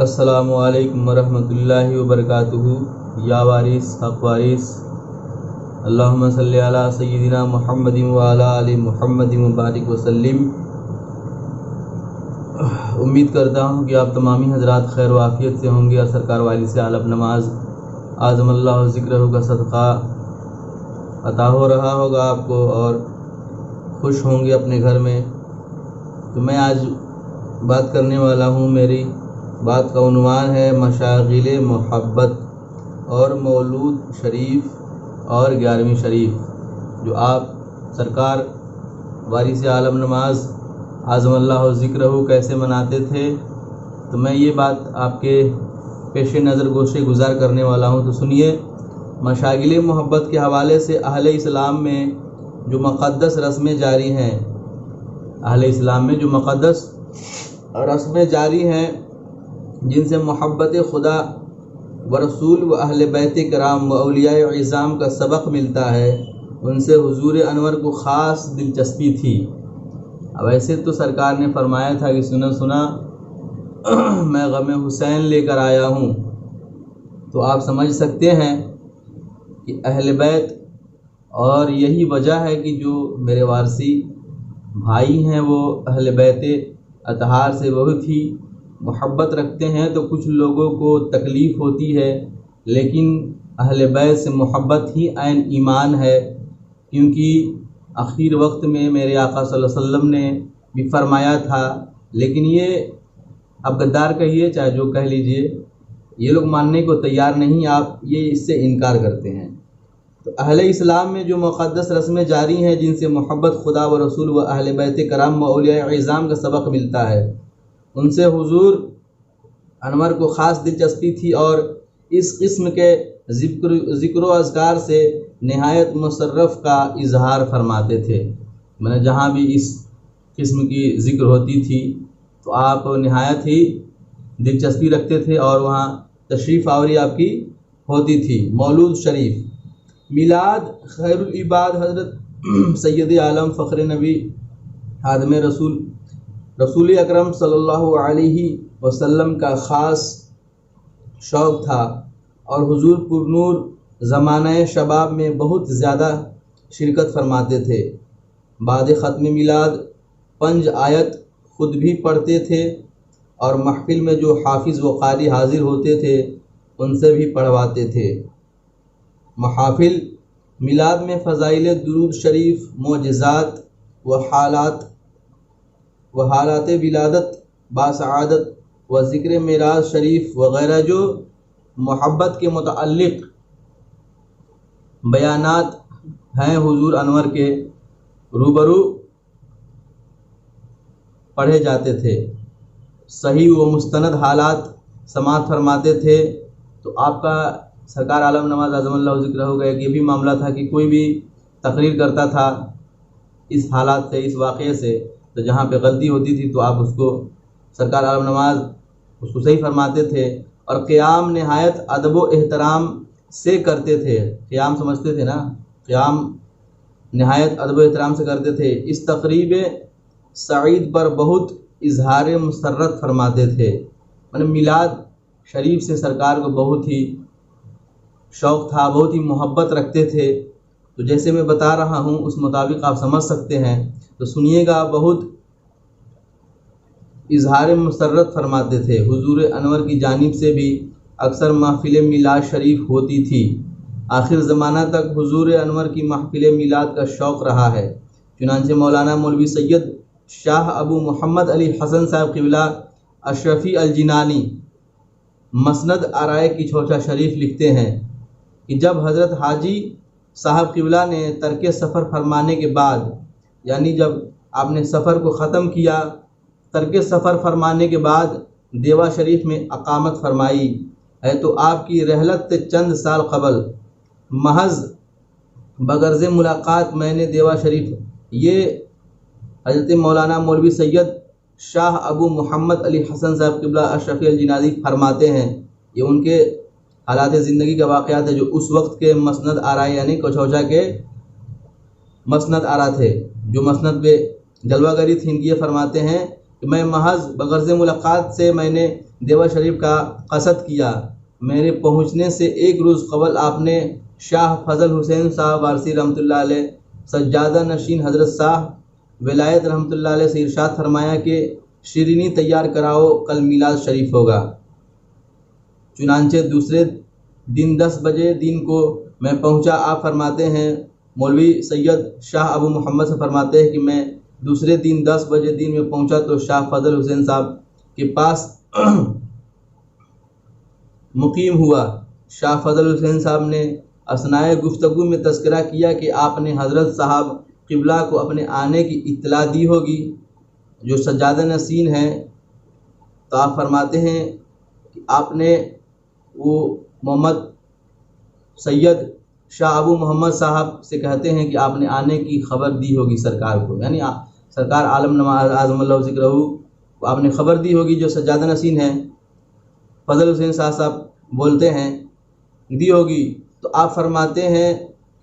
السلام علیکم ورحمۃ اللہ وبرکاتہ۔ یا وارث حق وارث، اللہم صلی علی سیدنا محمد وعلی آل محمد وبارک وسلم۔ امید کرتا ہوں کہ آپ تمامی حضرات خیر و عافیت سے ہوں گے اور سرکار والی سے عالم نماز اعظم اللہ ذکرہ کا صدقہ عطا ہو رہا ہوگا آپ کو اور خوش ہوں گے اپنے گھر میں۔ تو میں آج بات کرنے والا ہوں، میری بات کا عنوان ہے مشاغل محبت اور مولود شریف اور 11ویں شریف، جو آپ سرکار وارث عالم نماز اعظم اللہ ذکرہ کیسے مناتے تھے۔ تو میں یہ بات آپ کے پیش نظر گوشے گزار کرنے والا ہوں۔ تو سنیے، مشاغل محبت کے حوالے سے اہل اسلام میں جو مقدس رسمیں جاری ہیں، اہل اسلام میں جو مقدس رسمیں جاری ہیں جن سے محبت خدا و رسول و اہل بیت کرام و اولیاء اعظام کا سبق ملتا ہے، ان سے حضور انور کو خاص دلچسپی تھی۔ اب ایسے تو سرکار نے فرمایا تھا کہ سنا سنا میں غم حسین لے کر آیا ہوں، تو آپ سمجھ سکتے ہیں کہ اہل بیت، اور یہی وجہ ہے کہ جو میرے وارثی بھائی ہیں وہ اہل بیت اطہار سے بہت ہی محبت رکھتے ہیں۔ تو کچھ لوگوں کو تکلیف ہوتی ہے، لیکن اہل بیت سے محبت ہی عین ایمان ہے، کیونکہ آخر وقت میں میرے آقا صلی اللہ علیہ وسلم نے بھی فرمایا تھا۔ لیکن یہ اب غدار کہیے چاہے جو کہہ لیجئے، یہ لوگ ماننے کو تیار نہیں، آپ یہ اس سے انکار کرتے ہیں۔ تو اہل اسلام میں جو مقدس رسمیں جاری ہیں جن سے محبت خدا و رسول و اہل بیت کرام و اولیاء اعظام کا سبق ملتا ہے، ان سے حضور انور کو خاص دلچسپی تھی، اور اس قسم کے ذکر و اذکار سے نہایت مصرف کا اظہار فرماتے تھے۔ میں نے جہاں بھی اس قسم کی ذکر ہوتی تھی تو آپ نہایت ہی دلچسپی رکھتے تھے اور وہاں تشریف آوری آپ کی ہوتی تھی۔ مولود شریف، میلاد خیر العباد حضرت سید عالم فخر نبی خادم رسول اکرم صلی اللہ علیہ وسلم کا خاص شوق تھا، اور حضور پر نور زمانہ شباب میں بہت زیادہ شرکت فرماتے تھے۔ بعد ختم میلاد 5 آیت خود بھی پڑھتے تھے، اور محفل میں جو حافظ و قاری حاضر ہوتے تھے ان سے بھی پڑھواتے تھے۔ محافل میلاد میں فضائل درود شریف، معجزات و حالات ولادت باسعادت و ذکر معراج شریف وغیرہ جو محبت کے متعلق بیانات ہیں، حضور انور کے روبرو پڑھے جاتے تھے۔ صحیح و مستند حالات سماعت فرماتے تھے۔ تو آپ کا سرکار عالم نواز اعظم اللہ ذکرہ کا ایک یہ بھی معاملہ تھا کہ کوئی بھی تقریر کرتا تھا اس حالات سے، اس واقعے سے، تو جہاں پہ غلطی ہوتی تھی تو آپ اس کو سرکار عالم نواز اس کو صحیح فرماتے تھے، اور قیام نہایت ادب و احترام سے کرتے تھے۔ قیام سمجھتے تھے نا، قیام نہایت ادب و احترام سے کرتے تھے۔ اس تقریب سعید پر بہت اظہار مسرت فرماتے تھے۔ میلاد شریف سے سرکار کو بہت ہی شوق تھا، بہت ہی محبت رکھتے تھے۔ تو جیسے میں بتا رہا ہوں اس مطابق آپ سمجھ سکتے ہیں، تو سنیے گا۔ بہت اظہار مسرت فرماتے تھے۔ حضور انور کی جانب سے بھی اکثر محفل میلاد شریف ہوتی تھی۔ آخر زمانہ تک حضور انور کی محفل میلاد کا شوق رہا ہے۔ چنانچہ مولانا مولوی سید شاہ ابو محمد علی حسن صاحب قبلہ اشرفی الجنانی مسند آرائے کی چھوچا شریف لکھتے ہیں کہ جب حضرت حاجی صاحب قبلہ نے ترک سفر فرمانے کے بعد، یعنی جب آپ نے سفر کو ختم کیا، ترک سفر فرمانے کے بعد دیوا شریف میں اقامت فرمائی ہے، تو آپ کی رحلت چند سال قبل محض بغرض ملاقات میں نے دیوا شریف، یہ حضرت مولانا مولوی سید شاہ ابو محمد علی حسن صاحب قبلہ اشرفی الجنانی فرماتے ہیں، یہ ان کے حالات زندگی کا واقعات ہے جو اس وقت کے مسند آرا یعنی کچھوچا کے مسند آرا تھے، جو مسند پہ جلوہ گری تھی۔ یہ فرماتے ہیں کہ میں محض بغرض ملاقات سے میں نے دیوا شریف کا قصد کیا۔ میرے پہنچنے سے ایک روز قبل آپ نے شاہ فضل حسین صاحب وارثی رحمۃ اللہ علیہ سجادہ نشین حضرت صاحب ولایت رحمۃ اللہ علیہ سے ارشاد فرمایا کہ شیرینی تیار کراؤ، کل میلاد شریف ہوگا۔ چنانچہ دوسرے دن 10 بجے دن کو میں پہنچا۔ آپ فرماتے ہیں، مولوی سید شاہ ابو محمد سے فرماتے ہیں کہ میں دوسرے دن 10 بجے دن میں پہنچا تو شاہ فضل حسین صاحب کے پاس مقیم ہوا۔ شاہ فضل حسین صاحب نے اثنائے گفتگو میں تذکرہ کیا کہ آپ نے حضرت صاحب قبلہ کو اپنے آنے کی اطلاع دی ہوگی جو سجادہ نشین ہے۔ تو آپ فرماتے ہیں کہ آپ نے وہ محمد سید شاہ ابو محمد صاحب سے کہتے ہیں کہ آپ نے آنے کی خبر دی ہوگی سرکار کو، یعنی سرکار عالم نواز اعظم اللہ ذکرہ کو آپ نے خبر دی ہوگی جو سجادہ نشین ہے۔ فضل حسین صاحب بولتے ہیں دی ہوگی۔ تو آپ فرماتے ہیں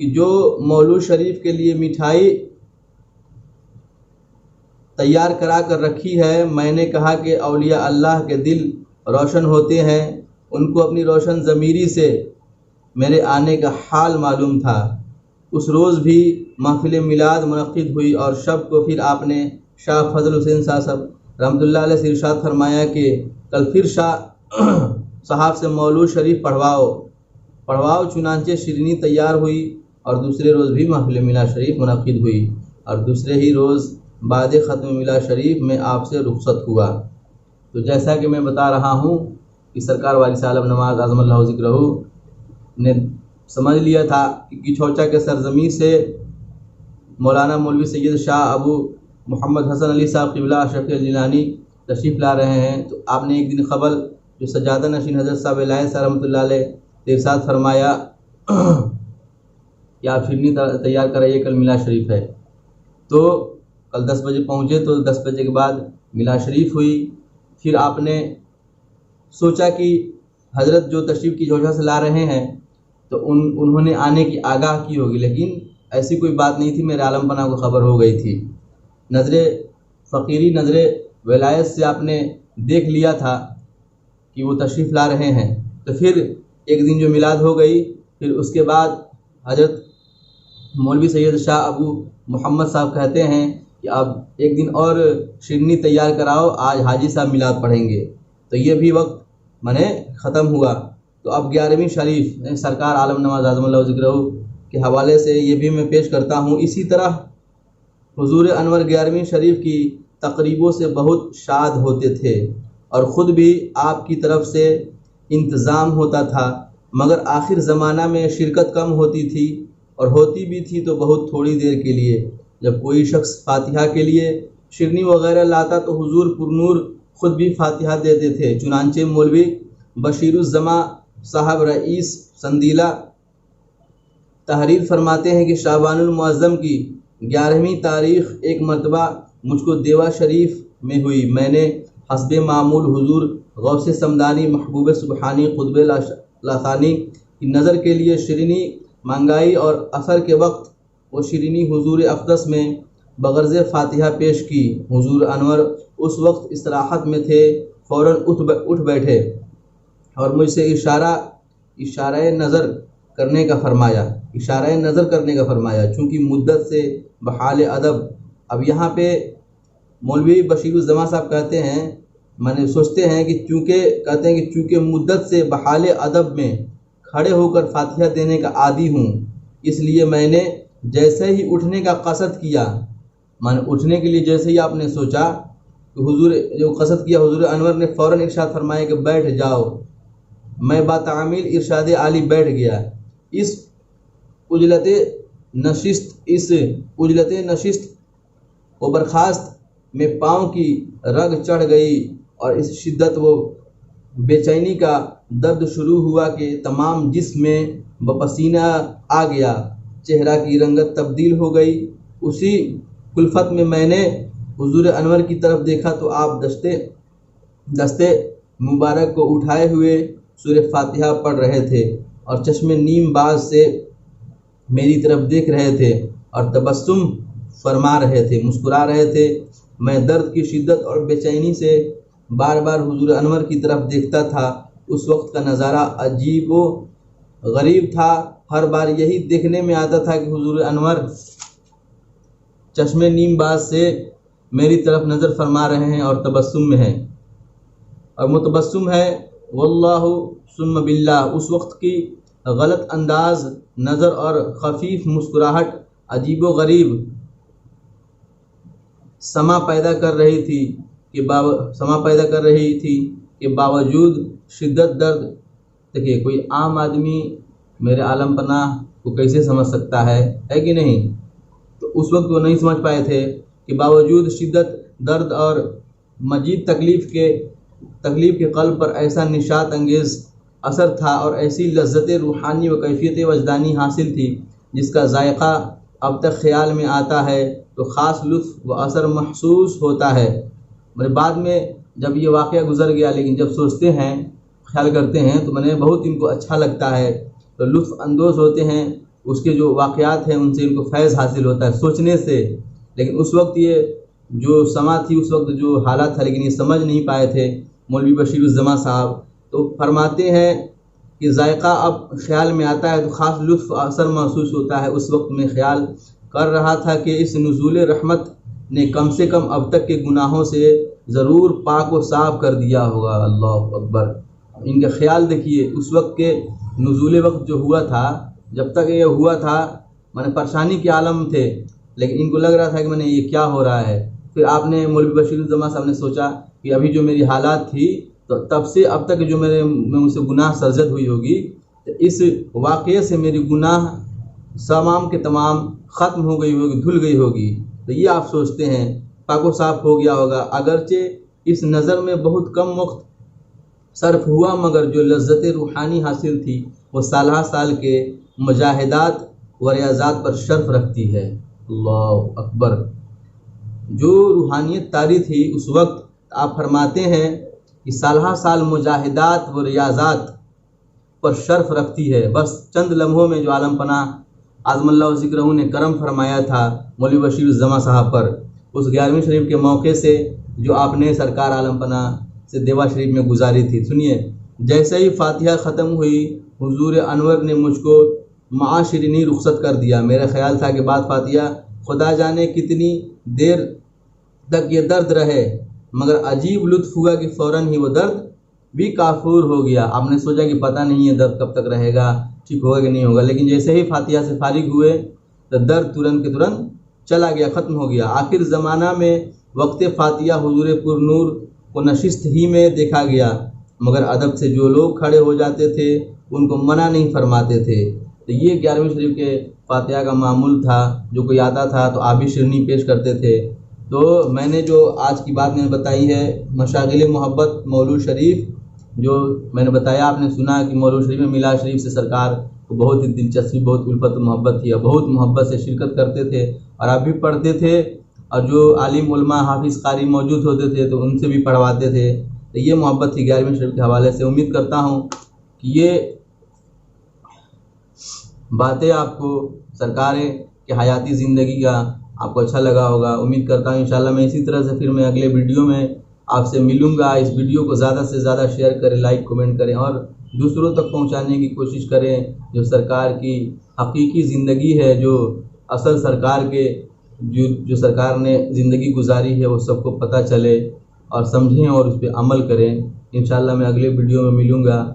کہ جو مولود شریف کے لیے مٹھائی تیار کرا کر رکھی ہے، میں نے کہا کہ اولیاء اللہ کے دل روشن ہوتے ہیں، ان کو اپنی روشن ضمیری سے میرے آنے کا حال معلوم تھا۔ اس روز بھی محفل میلاد منعقد ہوئی اور شب کو پھر آپ نے شاہ فضل حسین صاحب رحمۃ اللہ علیہ سے ارشاد فرمایا کہ کل پھر شاہ صاحب سے مولود شریف پڑھواؤ۔ چنانچہ شیرینی تیار ہوئی اور دوسرے روز بھی محفل میلاد شریف منعقد ہوئی اور دوسرے ہی روز بعد ختم میلاد شریف میں آپ سے رخصت ہوا۔ تو جیسا کہ میں بتا رہا ہوں کہ سرکار وارث عالم نواز اعظم اللہ ذکرہ نے سمجھ لیا تھا کہ کچھوچا کے سرزمین سے مولانا مولوی سید شاہ ابو محمد حسن علی صاحب قبلہ اشرف جیلانی تشریف لا رہے ہیں۔ تو آپ نے ایک دن قبل جو سجادہ نشین حضرت صاحب ولایت صاحب رحمۃ اللہ علیہ ارشاد فرمایا کہ آپ شیرینی تیار کرائیے، کل میلاد شریف ہے۔ تو کل 10 بجے پہنچے تو 10 بجے کے بعد میلاد شریف ہوئی۔ پھر آپ نے سوچا کہ حضرت جو تشریف کی جوشہ سے لا رہے ہیں تو انہوں نے آنے کی آگاہ کی ہوگی، لیکن ایسی کوئی بات نہیں تھی، میرے عالم پناہ کو خبر ہو گئی تھی۔ نظر فقیری، نظر ولایت سے آپ نے دیکھ لیا تھا کہ وہ تشریف لا رہے ہیں۔ تو پھر ایک دن جو میلاد ہو گئی، پھر اس کے بعد حضرت مولوی سید شاہ ابو محمد صاحب کہتے ہیں کہ اب ایک دن اور شیرینی تیار کراؤ، آج حاجی صاحب میلاد پڑھیں گے۔ تو یہ بھی وقت ختم ہوا۔ تو اب 11ویں شریف سرکار عالم نواز اعظم اللہ ذکرہ کے حوالے سے یہ بھی میں پیش کرتا ہوں۔ اسی طرح حضور انور 11ویں شریف کی تقریبوں سے بہت شاد ہوتے تھے اور خود بھی آپ کی طرف سے انتظام ہوتا تھا، مگر آخر زمانہ میں شرکت کم ہوتی تھی اور ہوتی بھی تھی تو بہت تھوڑی دیر کے لیے۔ جب کوئی شخص فاتحہ کے لیے شیرنی وغیرہ لاتا تو حضور پرنور خود بھی فاتحہ دیتے تھے۔ چنانچہ مولوی بشیر الزماں صاحب رئیس سندیلہ تحریر فرماتے ہیں کہ شعبان المعظم کی 11ویں تاریخ ایک مرتبہ مجھ کو دیوا شریف میں ہوئی۔ میں نے حسب معمول حضور غوث سمدانی محبوب سبحانی قطب لثانی کی نظر کے لیے شیرینی منگائی اور عصر کے وقت وہ شیرینی حضور اقدس میں بغرض فاتحہ پیش کی۔ حضور انور اس وقت استراحت میں تھے، فوراً اٹھ بیٹھے اور مجھ سے اشارہ نظر کرنے کا فرمایا چونکہ مدت سے بحال ادب۔ اب یہاں پہ مولوی بشیر الزماں صاحب کہتے ہیں سوچتے ہیں کہ چونکہ مدت سے بحال ادب میں کھڑے ہو کر فاتحہ دینے کا عادی ہوں، اس لیے میں نے جیسے ہی اٹھنے کا قصد کیا، اٹھنے کے لیے جیسے ہی آپ نے سوچا کہ حضور انور نے فوراً ارشاد فرمایا کہ بیٹھ جاؤ۔ میں باتعمیل ارشاد عالی بیٹھ گیا۔ اس عجلت نشست و برخاست میں پاؤں کی رگ چڑھ گئی اور اس شدت و بے چینی کا درد شروع ہوا کہ تمام جسم میں بپسینہ آ گیا، چہرہ کی رنگت تبدیل ہو گئی۔ اسی کلفت میں نے حضور انور کی طرف دیکھا تو آپ دستے مبارک کو اٹھائے ہوئے سورہ فاتحہ پڑھ رہے تھے اور چشم نیم باز سے میری طرف دیکھ رہے تھے اور تبسم فرما رہے تھے، مسکرا رہے تھے۔ میں درد کی شدت اور بے چینی سے بار بار حضور انور کی طرف دیکھتا تھا۔ اس وقت کا نظارہ عجیب و غریب تھا۔ ہر بار یہی دیکھنے میں آتا تھا کہ حضور انور چشم نیم باز سے میری طرف نظر فرما رہے ہیں اور تبسم میں ہیں اور متبسم ہے۔ واللہ ثم باللہ، اس وقت کی غلط انداز نظر اور خفیف مسکراہٹ عجیب و غریب سما پیدا کر رہی تھی کہ باوجود شدت درد، دیکھیے کوئی عام آدمی میرے عالم پناہ کو کیسے سمجھ سکتا ہے کہ نہیں؟ تو اس وقت وہ نہیں سمجھ پائے تھے کہ باوجود شدت درد اور مزید تکلیف کے قلب پر ایسا نشاط انگیز اثر تھا اور ایسی لذت روحانی و کیفیت وجدانی حاصل تھی جس کا ذائقہ اب تک خیال میں آتا ہے تو خاص لطف و اثر محسوس ہوتا ہے۔ بعد میں جب یہ واقعہ گزر گیا، لیکن جب سوچتے ہیں، خیال کرتے ہیں تو بہت ان کو اچھا لگتا ہے، تو لطف اندوز ہوتے ہیں، اس کے جو واقعات ہیں ان سے ان کو فیض حاصل ہوتا ہے سوچنے سے۔ لیکن اس وقت یہ جو سما تھی، اس وقت جو حالات تھا، لیکن یہ سمجھ نہیں پائے تھے مولوی بشیر الزماں صاحب۔ تو فرماتے ہیں کہ ذائقہ اب خیال میں آتا ہے تو خاص لطف اثر محسوس ہوتا ہے۔ اس وقت میں خیال کر رہا تھا کہ اس نزول رحمت نے کم سے کم اب تک کے گناہوں سے ضرور پاک و صاف کر دیا ہوگا۔ اللہ اکبر! ان کا خیال دیکھیے، اس وقت کے نزول وقت جو ہوا تھا، جب تک یہ ہوا تھا پریشانی کے عالم تھے، لیکن ان کو لگ رہا تھا کہ یہ کیا ہو رہا ہے۔ پھر آپ نے مولوی بشیر الزماں صاحب نے سوچا کہ ابھی جو میری حالات تھی تو تب سے اب تک جو میں مجھ سے گناہ سرزد ہوئی ہوگی، اس واقعے سے میری گناہ تمام کے تمام ختم ہو گئی ہوگی، دھل گئی ہوگی۔ تو یہ آپ سوچتے ہیں پاک و صاف ہو گیا ہوگا، اگرچہ اس نظر میں بہت کم وقت صرف ہوا، مگر جو لذت روحانی حاصل تھی وہ سالہ سال کے مجاہدات و ریاضات پر شرف رکھتی ہے۔ اللہ اکبر! جو روحانیت طاری تھی اس وقت، آپ فرماتے ہیں کہ سالہ سال مجاہدات و ریاضات پر شرف رکھتی ہے۔ بس چند لمحوں میں جو عالم پناہ اعظم اللہ ذکرہ نے کرم فرمایا تھا مولوی بشیر الزماں صاحب پر، اس 11ویں شریف کے موقع سے جو آپ نے سرکار عالم پناہ سے دیوا شریف میں گزاری تھی۔ سنیے، جیسے ہی فاتحہ ختم ہوئی، حضور انور نے مجھ کو معاشرینی رخصت کر دیا۔ میرا خیال تھا کہ بعد فاتحہ خدا جانے کتنی دیر تک یہ درد رہے، مگر عجیب لطف ہوا کہ فوراً ہی وہ درد بھی کافور ہو گیا۔ آپ نے سوچا کہ پتہ نہیں ہے درد کب تک رہے گا، ٹھیک ہوگا کہ نہیں ہوگا، لیکن جیسے ہی فاتحہ سے فارغ ہوئے تو درد ترنت کے ترنت چلا گیا، ختم ہو گیا۔ آخر زمانہ میں وقت فاتحہ حضور پر نور کو نشست ہی میں دیکھا گیا، مگر ادب سے جو لوگ کھڑے ہو جاتے تھے ان کو منع نہیں فرماتے تھے۔ تو یہ 11ویں شریف کے فاتحہ کا معمول تھا، جو کوئی آتا تھا تو آبی شیرنی پیش کرتے تھے۔ تو میں نے جو آج کی بات میں نے بتائی ہے، مشاغل محبت مولود شریف، جو میں نے بتایا، آپ نے سنا کہ مولود شریف میں میلاد شریف سے سرکار کو بہت ہی دلچسپی، بہت الفت و محبت تھی، اور بہت محبت سے شرکت کرتے تھے اور آپ بھی پڑھتے تھے، اور جو عالم علماء حافظ قاری موجود ہوتے تھے تو ان سے بھی پڑھواتے تھے۔ تو یہ محبت تھی 11ویں شریف کے حوالے سے۔ امید کرتا ہوں کہ یہ باتیں آپ کو سرکار کے حیاتی زندگی کا آپ کو اچھا لگا ہوگا۔ امید کرتا ہوں انشاءاللہ میں اسی طرح سے پھر میں اگلے ویڈیو میں آپ سے ملوں گا۔ اس ویڈیو کو زیادہ سے زیادہ شیئر کریں، لائک کمنٹ کریں اور دوسروں تک پہنچانے کی کوشش کریں۔ جو سرکار کی حقیقی زندگی ہے، جو اصل سرکار کے جو سرکار نے زندگی گزاری ہے، وہ سب کو پتہ چلے اور سمجھیں اور اس پہ عمل کریں۔ انشاءاللہ میں اگلے ویڈیو میں ملوں گا۔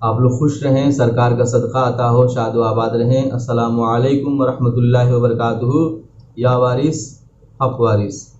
آپ لوگ خوش رہیں، سرکار کا صدقہ عطا ہو، شاد و آباد رہیں۔ السلام علیکم ورحمۃ اللہ وبرکاتہ۔ یا وارث حق وارث۔